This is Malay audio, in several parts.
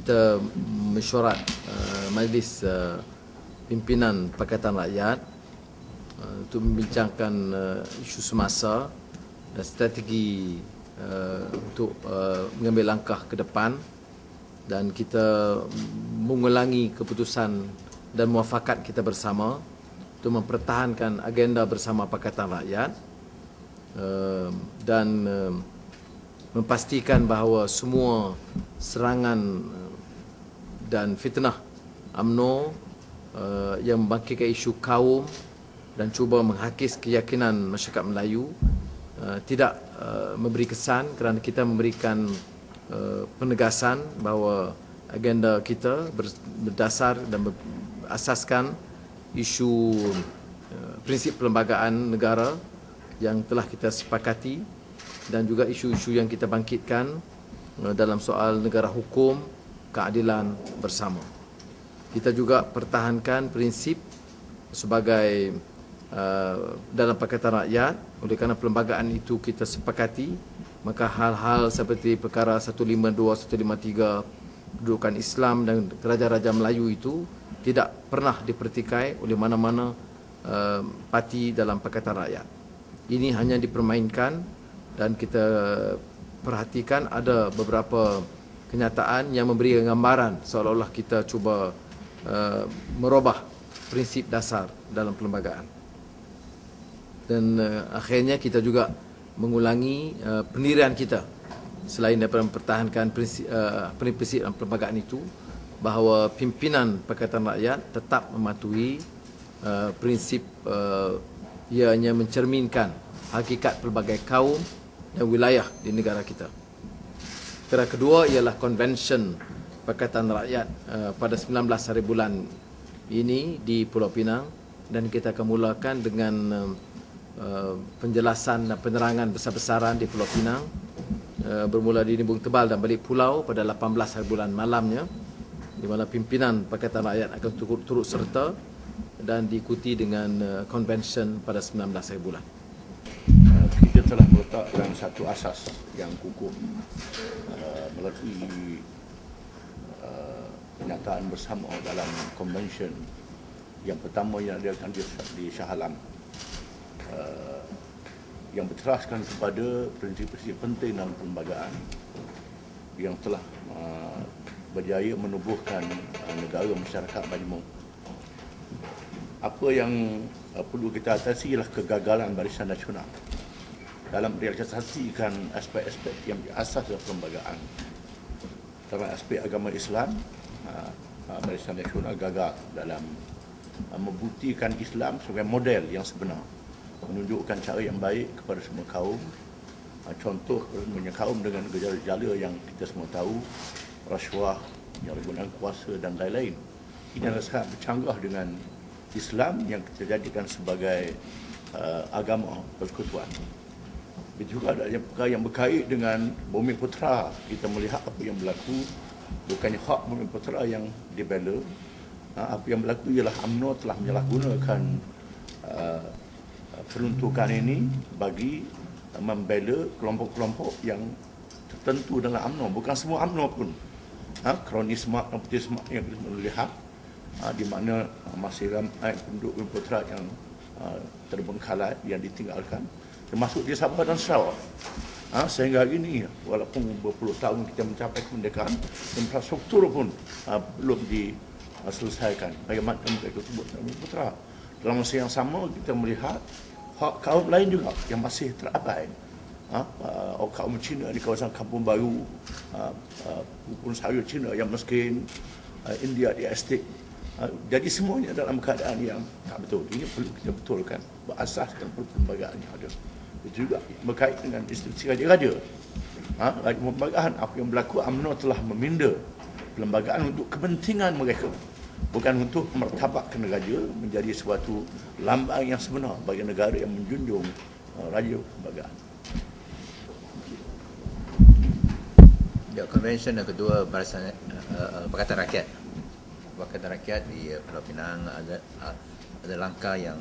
kita mesyuarat Majlis Pimpinan Pakatan Rakyat untuk membincangkan isu semasa dan strategi untuk mengambil langkah ke depan, dan kita mengulangi keputusan dan muafakat kita bersama untuk mempertahankan agenda bersama Pakatan Rakyat dan memastikan bahawa semua serangan dan fitnah UMNO yang membangkitkan isu kaum dan cuba menghakis keyakinan masyarakat Melayu tidak memberi kesan, kerana kita memberikan penegasan bahawa agenda kita berdasar dan berasaskan isu prinsip perlembagaan negara yang telah kita sepakati, dan juga isu-isu yang kita bangkitkan dalam soal negara hukum, keadilan bersama. Kita juga pertahankan prinsip sebagai dalam Pakatan Rakyat, oleh kerana perlembagaan itu kita sepakati, maka hal-hal seperti perkara 152, 153, kedudukan Islam dan Raja-Raja Melayu itu tidak pernah dipertikai oleh mana-mana parti dalam Pakatan Rakyat. Ini hanya dipermainkan, dan kita perhatikan ada beberapa kenyataan yang memberi gambaran seolah-olah kita cuba merubah prinsip dasar dalam perlembagaan. Dan akhirnya kita juga mengulangi pendirian kita, selain daripada mempertahankan prinsip dalam perlembagaan itu, bahawa pimpinan Pakatan Rakyat tetap mematuhi prinsip ianya mencerminkan hakikat pelbagai kaum dan wilayah di negara kita. Perkara kedua ialah Konvensyen Pakatan Rakyat pada 19 hari bulan ini di Pulau Pinang, dan kita akan mulakan dengan penjelasan dan penerangan besar-besaran di Pulau Pinang, bermula di Nimbung Tebal dan balik pulau pada 18 hari bulan malamnya, di mana pimpinan Pakatan Rakyat akan turut serta dan diikuti dengan konvensyen pada 19 hari bulan. Kita telah meletakkan satu asas yang kukuh melalui penyataan bersama dalam konvensyen yang pertama yang diadakan di Shah Alam, yang berteraskan kepada prinsip-prinsip penting dalam perlembagaan yang telah berjaya menubuhkan negara masyarakat majmuk. Apa yang perlu kita atasi ialah kegagalan Barisan Nasional dalam merealisasikan aspek-aspek yang asas dalam perlembagaan. Dalam aspek agama Islam, Barisan Nasional gagal dalam membuktikan Islam sebagai model yang sebenar, menunjukkan cara yang baik kepada semua kaum. Contoh kepada kaum dengan gejala-gejala yang kita semua tahu, rasuah, penyalahgunaan kuasa dan lain-lain. Ini adalah sangat bercanggah dengan Islam yang kita jadikan sebagai agama persekutuan. Juga ada perkara yang berkait dengan Bumi Putera. Kita melihat apa yang berlaku, bukannya hak Bumi Putera yang dibela. Apa yang berlaku ialah UMNO telah menyalahgunakan peruntukan ini bagi membela kelompok-kelompok yang tertentu dalam UMNO. Bukan semua UMNO pun. Kronisme, nepotisme yang kita melihat, di mana masih ramai penduduk Bumi Putera yang terbengkalai, yang ditinggalkan, termasuk di Sabah dan Sarawak. Sehingga hari ini, walaupun berpuluh tahun kita mencapai kemerdekaan, infrastruktur pun belum diselesaikan. Bagaimana mereka sebut Bumi Putera. Dalam masa yang sama, kita melihat hak kaum lain juga yang masih terabai. Kaum Cina di kawasan Kampung Baru, pupun sayur Cina yang miskin, India di estate. Jadi semuanya dalam keadaan yang tak betul. Ini perlu kita betulkan, berasaskan perlembagaan yang ada. Itu juga berkait dengan institusi raja-raja. Perlembagaan, apa yang berlaku, UMNO telah meminda perlembagaan untuk kepentingan mereka, bukan untuk mertabakkan raja menjadi suatu lambang yang sebenar bagi negara yang menjunjung raja perlembagaan. Konvensyen yang kedua, Barisan Pakatan Rakyat. Pakatan Rakyat di Pulau Pinang ada langkah yang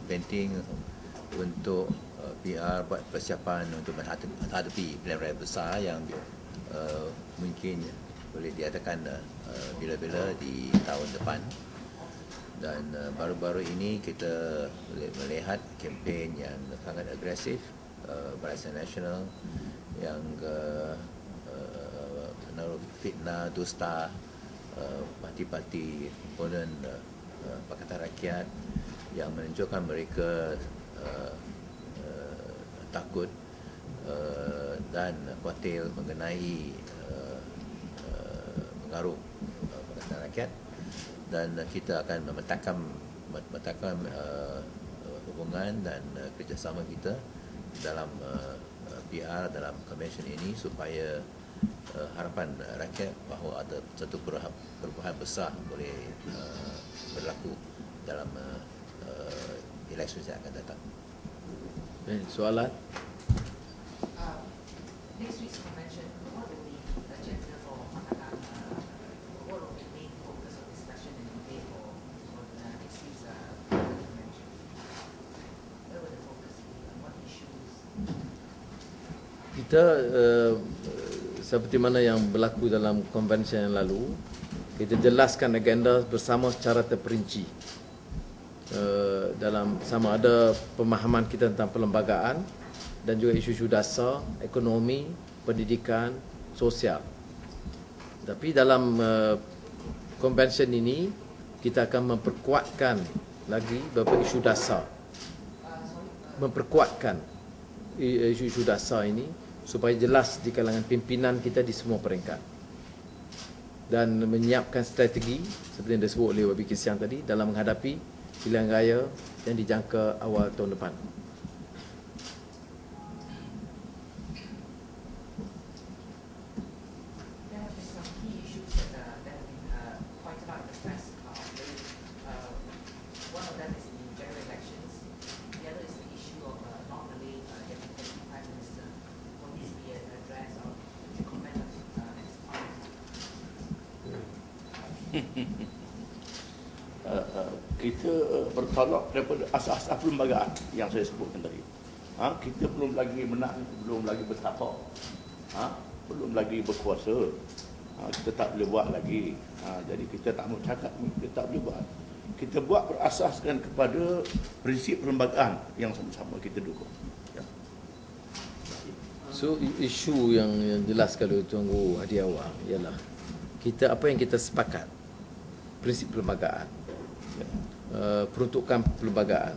penting untuk PR buat persiapan untuk menghadapi pilihan raya besar yang mungkin boleh diadakan bila-bila di tahun depan. Dan baru-baru ini kita boleh melihat kempen yang sangat agresif Barisan Nasional yang menaruh fitnah, dusta parti-parti komponen Pakatan Rakyat yang menunjukkan mereka takut dan khawatir mengenai pengaruh Pakatan Rakyat, dan kita akan memetakan hubungan dan kerjasama kita dalam PR, dalam konvensyen ini supaya harapan rakyat bahawa ada satu perubahan besar boleh berlaku dalam eleksi yang akan datang. Soalan? Next week's convention, what will be the agenda for Pakatan? What will be the main focus of discussion and debate for next week's convention? Where will the focus be? What issues? Kita seperti mana yang berlaku dalam konvensyen yang lalu, kita jelaskan agenda bersama secara terperinci. Dalam sama ada pemahaman kita tentang perlembagaan dan juga isu-isu dasar, ekonomi, pendidikan, sosial. Tapi dalam konvensyen ini kita akan memperkuatkan lagi beberapa isu dasar. Memperkuatkan isu-isu dasar ini supaya jelas di kalangan pimpinan kita di semua peringkat. Dan menyiapkan strategi seperti yang disebut oleh Wabi Kisiang tadi dalam menghadapi pilihan raya yang dijangka awal tahun depan. There have been some key issues that have been pointed out in the press of late. One of them is the general elections. The other is the issue of non-Malay Deputy Prime Minister. Will this be addressed, or would you comment on this point? Kita bertolak daripada asas-asas perlembagaan yang saya sebutkan tadi. Kita belum lagi menang, belum lagi bertapak, belum lagi berkuasa. Kita tak boleh buat lagi. Jadi kita tak mau cakap, kita tak boleh buat. Kita buat berasaskan kepada prinsip perlembagaan yang sama-sama kita dukung. Ya. So isu yang jelaskan oleh Tuan Guru Hadi Awang ialah kita apa yang kita sepakat, prinsip perlembagaan, peruntukan perlembagaan,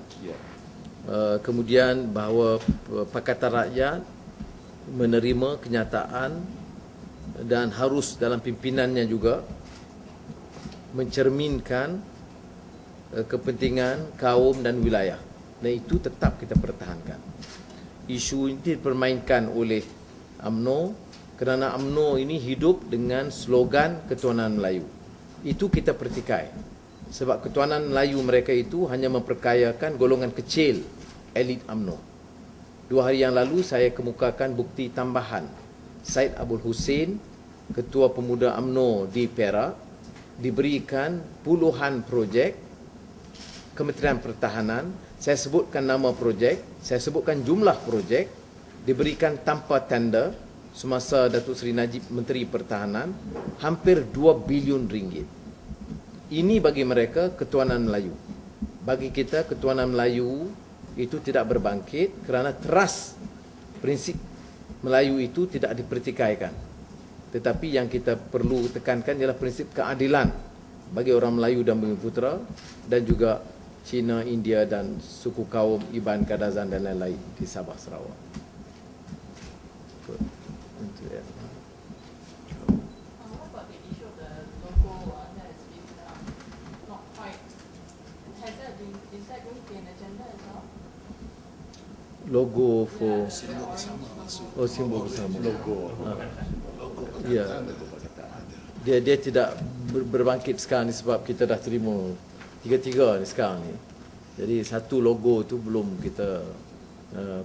kemudian bahawa Pakatan Rakyat menerima kenyataan dan harus dalam pimpinannya juga mencerminkan kepentingan kaum dan wilayah, dan itu tetap kita pertahankan. Isu ini dipermainkan oleh UMNO kerana UMNO ini hidup dengan slogan ketuanan Melayu. Itu kita pertikai. Sebab ketuanan Melayu mereka itu hanya memperkayakan golongan kecil elit UMNO. 2 hari yang lalu saya kemukakan bukti tambahan. Syed Abdul Hussein, Ketua Pemuda UMNO di Perak, diberikan puluhan projek Kementerian Pertahanan. Saya sebutkan nama projek, saya sebutkan jumlah projek, diberikan tanpa tender semasa Datuk Seri Najib Menteri Pertahanan, hampir 2 bilion ringgit. Ini bagi mereka ketuanan Melayu. Bagi kita ketuanan Melayu itu tidak berbangkit kerana teras prinsip Melayu itu tidak dipertikaikan. Tetapi yang kita perlu tekankan ialah prinsip keadilan bagi orang Melayu dan Bumiputera, dan juga Cina, India dan suku kaum Iban, Kadazan dan lain-lain di Sabah, Sarawak. What about the issue of the logo that has been not quite? Is that going to be an agenda as well? Logo for Simbol bersama. logo. Ya. Dia tidak berbangkit sekarang ni sebab kita dah terima tiga-tiga ni sekarang ni. Jadi satu logo tu belum kita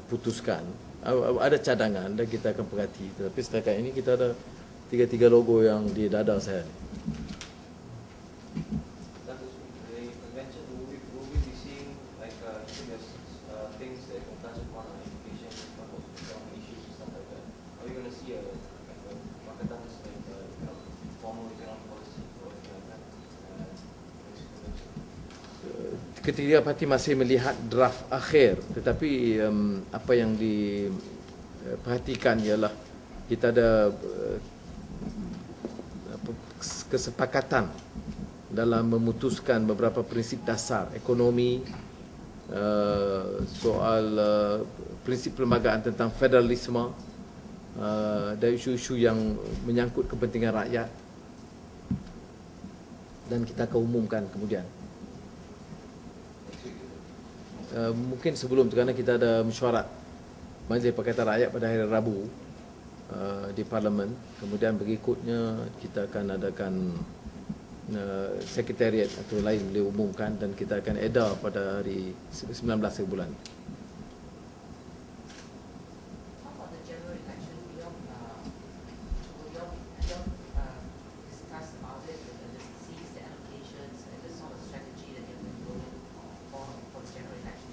putuskan. Ada cadangan dan kita akan perhati. Tapi setakat ini kita ada tiga-tiga logo yang di dada saya ni. formal economic policy for Kelantan. Ketiga parti masih melihat draft akhir, tetapi apa yang diperhatikan ialah kita ada kesepakatan dalam memutuskan beberapa prinsip dasar ekonomi, soal prinsip perlembagaan tentang federalisme, dan isu-isu yang menyangkut kepentingan rakyat, dan kita akan umumkan kemudian. Mungkin sebelum tu, kerana kita ada mesyuarat Majlis Pakatan Rakyat pada hari Rabu di Parlimen. Kemudian berikutnya kita akan adakan sekretariat atau lain boleh umumkan, dan kita akan edar pada hari 19 bulan. How about the general election? Will you discuss about it with the seats, the allocations, and the sort of strategy that you're going for the general election?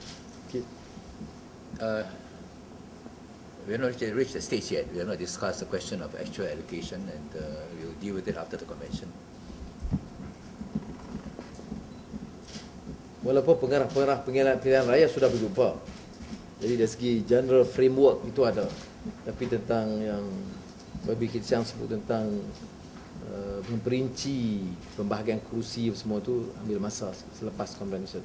We have not reached the stage yet. We have not discussed the question of actual allocation, and we will deal with it after the convention. Walaupun pengarah-pengarah pilihan raya sudah berjumpa, jadi dari segi general framework itu ada, tapi tentang yang Babi Kicang sebut tentang memperinci pembahagian kerusi semua tu ambil masa selepas convention.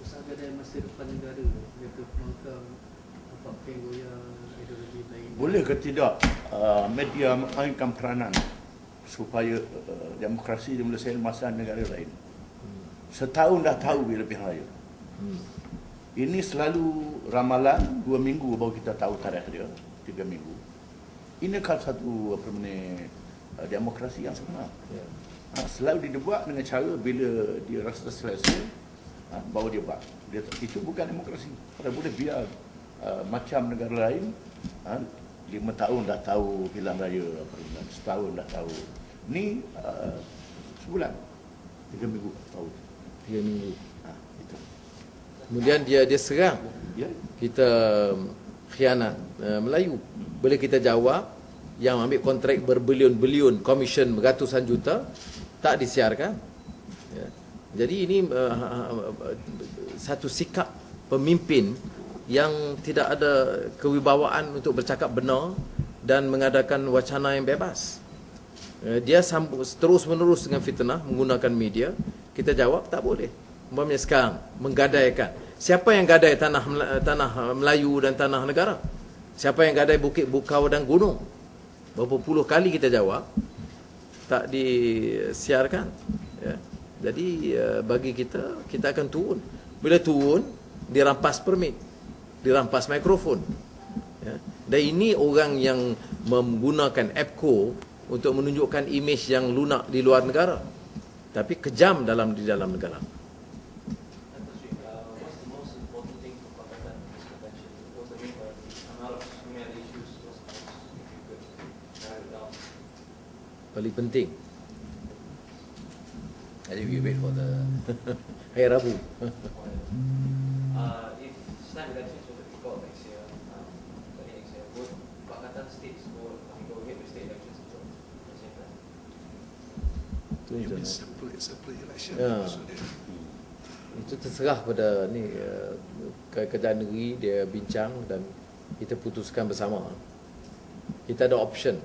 Usaha dan masa depan negara, mereka pemangkam nampak penggoyang ideologi lain. Boleh ke tidak media memainkan peranan supaya demokrasi di Malaysia masa negara lain? Setahun dah tahu bila pilihan raya. Ini selalu ramalan 2 minggu baru kita tahu tarikh dia, 3 minggu. Ini kan satu demokrasi yang sebenar. Selalu dibuat dengan cara bila dia rasa selesa, baru dia buat. Itu bukan demokrasi. Kalau boleh biar macam negara lain, 5 tahun dah tahu pilihan raya, setahun dah tahu. Ni sebulan, 3 minggu tahu. 3 minggu. Itu. Kemudian dia serang Ya. kita khianat Melayu. Boleh kita jawab yang ambil kontrak berbilion-bilion, komisen beratusan juta, tak disiarkan. Ya. Jadi ini satu sikap pemimpin yang tidak ada kewibawaan untuk bercakap benar dan mengadakan wacana yang bebas. Dia terus-menerus dengan fitnah menggunakan media. Kita jawab tak boleh. Umpamanya sekarang menggadaikan. Siapa yang gadai tanah Melayu dan tanah negara? Siapa yang gadai bukit, bukau dan gunung? Berapa puluh kali kita jawab, tak disiarkan. Ya. Jadi bagi kita akan turun. Bila turun, dirampas permit, dirampas mikrofon. Ya. Dan ini orang yang menggunakan APCO untuk menunjukkan imej yang lunak di luar negara, tapi kejam di dalam negara. What's the most important thing for Pakatan in this convention? What's the main priority? I'm out of so many other issues. What's the most, if you could narrow it down? Paling penting I think we wait for the hari Rabu. If snap elections were to be called next year, early next year, would Pakatan states go ahead with state elections at the same time? You mean simple election. Ya. Maksudnya. Itu terserah pada ni kerajaan negeri, dia bincang dan kita putuskan bersama. Kita ada option.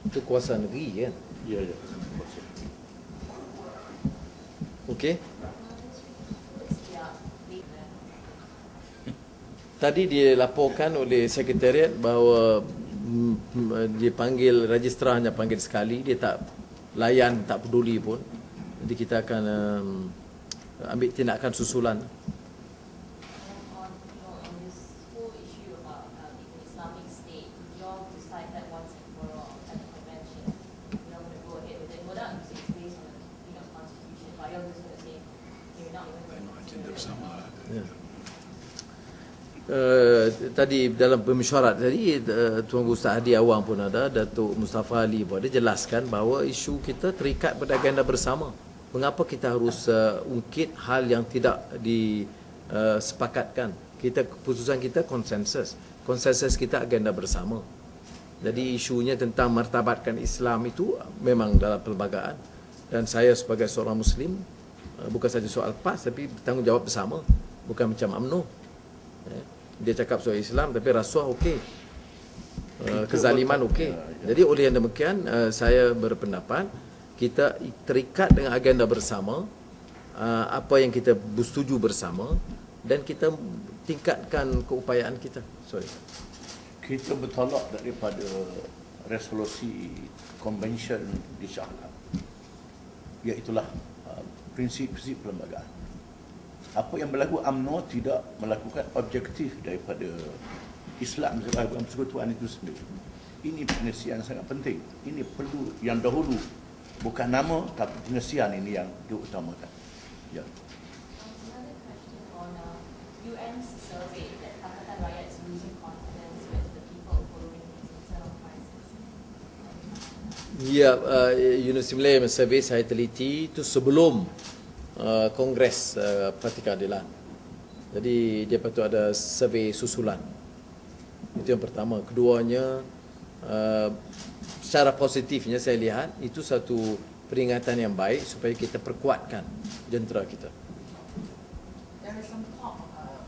Itu kuasa negeri kan. Ya, ya. Okey. Tadi dilaporkan oleh sekretariat bahawa dipanggil registrar hanya panggil sekali, dia tak layan, tak peduli pun. Jadi kita akan ambil tindakan susulan. On this whole issue about Islamic State, you all decide that once and for all at the convention, you're not going to go ahead with it. Well, that is based on the constitution, but you're just going to say you're not even going to Agenda bersama. Ya. Tadi dalam pemesyuarat tadi Tuan Ustaz Hadi Awang pun ada, Datuk Mustafa Ali pun ada jelaskan bahawa isu kita terikat pada agenda bersama. Mengapa kita harus ungkit hal yang tidak disepakatkan? Keputusan kita konsensus. konsensus kita agenda bersama. Jadi isunya tentang martabatkan Islam itu memang dalam perlembagaan, dan saya sebagai seorang Muslim bukan saja soal PAS tapi bertanggungjawab bersama, bukan macam UMNO. Dia cakap soal Islam tapi rasuah okey, kezaliman okey. Jadi oleh yang demikian saya berpendapat kita terikat dengan agenda bersama, apa yang kita bersetuju bersama, dan kita tingkatkan keupayaan kita. Kita bertolak daripada resolusi convention di Shah Alam, iaitulah prinsip-prinsip perlembagaan. Apa yang berlaku UMNO tidak melakukan objektif daripada Islam sebagai persekutuan itu sendiri. Ini pengesian sangat penting. Ini perlu yang dahulu, bukan nama tapi pengesian ini yang diutamakan. Ya. Another question on UN's survey that Pakatan Rakyat is losing confidence with the people following its internal crisis. Ya, Universiti Malaya survey saya teliti itu sebelum Kongres Parti Keadilan. Jadi dia patut ada survei susulan. Itu yang pertama. Keduanya, secara positifnya saya lihat itu satu peringatan yang baik supaya kita perkuatkan jentera kita. There is some talk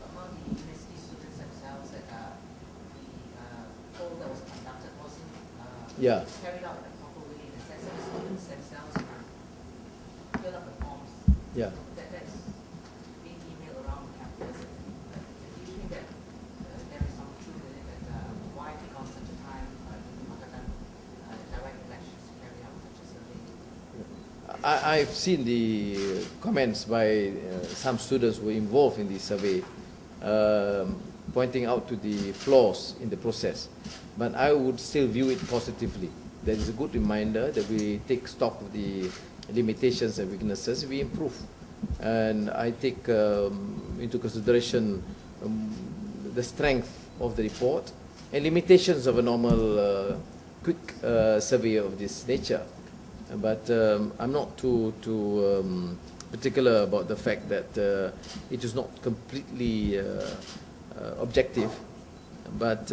among the university students themselves that the poll that was conducted wasn't Yeah. carried out in a proper way, in the sense that the students themselves fill up the forms. Ya. That's being emailed around campus. Do you think that there is some truth in it, that why take on such a time in Pakatan direct elections to carry out such a survey? I've seen the comments by some students who were involved in the survey, pointing out to the flaws in the process. But I would still view it positively. That is a good reminder that we take stock of the limitations and weaknesses, we improve. And I take into consideration the strength of the report and limitations of a normal quick survey of this nature. But I'm not too particular about the fact that it is not completely objective, but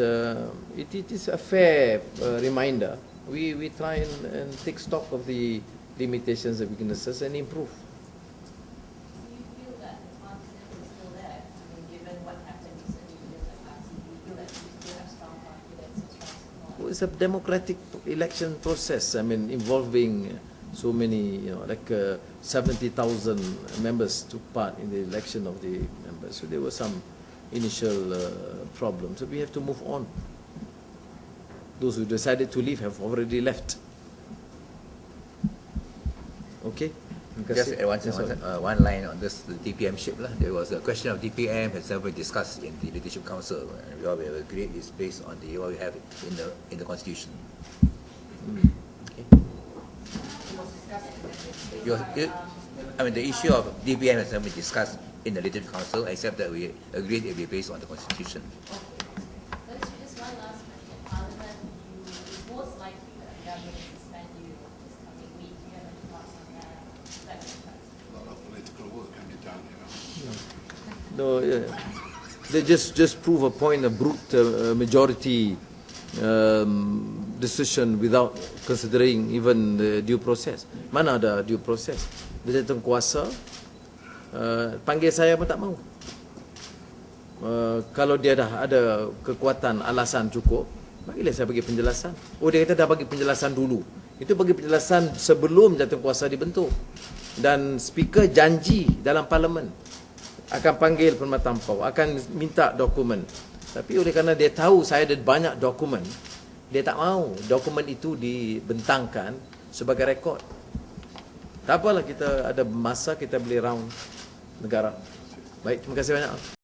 it is a fair reminder. We try and take stock of the limitations and weaknesses and improve. Do you feel that the confidence is still there? I mean, given what happened recently within the party, do you feel that you still have strong confidence and strong support? Well, it's a democratic election process. I mean, involving so many, 70,000 members took part in the election of the members. So there were some initial problems. So we have to move on. Those who decided to leave have already left. Okay. Just one line on this the DPM ship lah. There was a question of DPM has never been discussed in the Leadership Council. And we all have agreed is based on what we have in the Constitution. Okay. The issue of DPM has never been discussed in the Leadership Council, except that we agreed it will be based on the Constitution. Okay. Just one last question. Parliament, it's most likely that the government will suspend you this coming week. Do you have any thoughts on that? A lot of political work can be done, No, they just prove a point, a brute majority decision without considering even the due process. Mana ada due process? Dia datang kuasa, panggil saya pun tak mau. Kalau dia dah ada kekuatan alasan cukup, bagilah saya bagi penjelasan. Oh, dia kata dah bagi penjelasan dulu. Itu bagi penjelasan sebelum jawatankuasa dibentuk. Dan speaker janji dalam parlimen akan panggil Perkhidmatan Tampau, akan minta dokumen. Tapi oleh kerana dia tahu saya ada banyak dokumen, dia tak mau dokumen itu dibentangkan sebagai rekod. Tak apalah, kita ada masa, kita boleh round negara. Baik, terima kasih banyak.